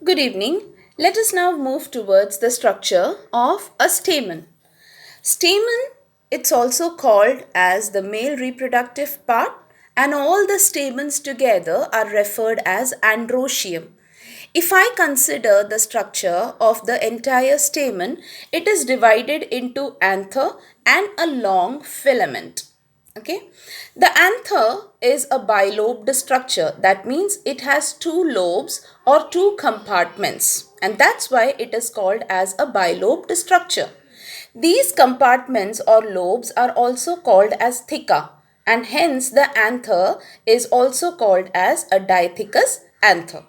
Good evening. Let us now move towards the structure of a stamen. Stamen, it's also called as the male reproductive part, and all the stamens together are referred as androecium. If I consider the structure of the entire stamen, it is divided into anther and a long filament. Okay, the anther is a bilobed structure. That means it has two lobes or two compartments, and that's why it is called as a bilobed structure. These compartments or lobes are also called as theca, and hence the anther is also called as a dithecous anther.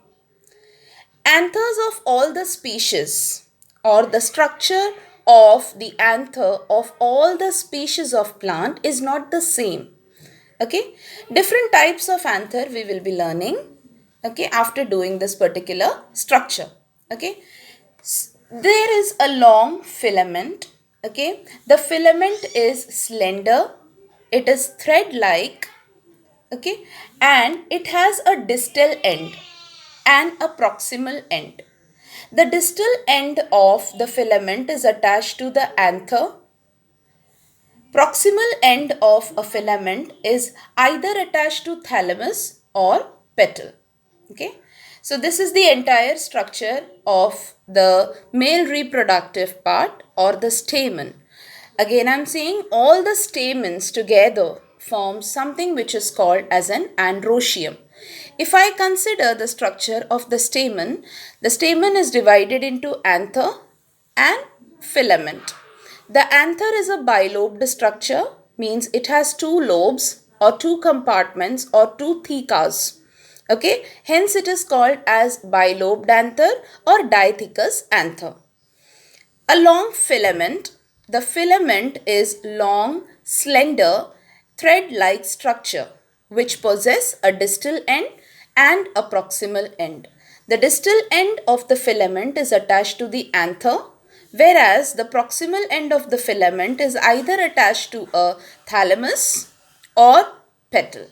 Anthers of all the species, or the structure of the anther of all the species of plant, is not the same. Okay, different types of anther we will be learning, okay, after doing this particular structure. Okay, there is a long filament. Okay, the filament is slender, it is thread like, okay, and it has a distal end and a proximal end. The distal end of the filament is attached to the anther. Proximal end of a filament is either attached to thalamus or petal. Okay. So this is the entire structure of the male reproductive part or the stamen. Again, I'm saying all the stamens together form something which is called as an androecium. If I consider the structure of the stamen is divided into anther and filament. The anther is a bilobed structure, means it has two lobes or two compartments or two thecas. Okay, hence it is called as bilobed anther or dithecous anther. A long filament. The filament is long, slender, thread-like structure which possess a distal end and a proximal end. The distal end of the filament is attached to the anther, whereas the proximal end of the filament is either attached to a thalamus or petal.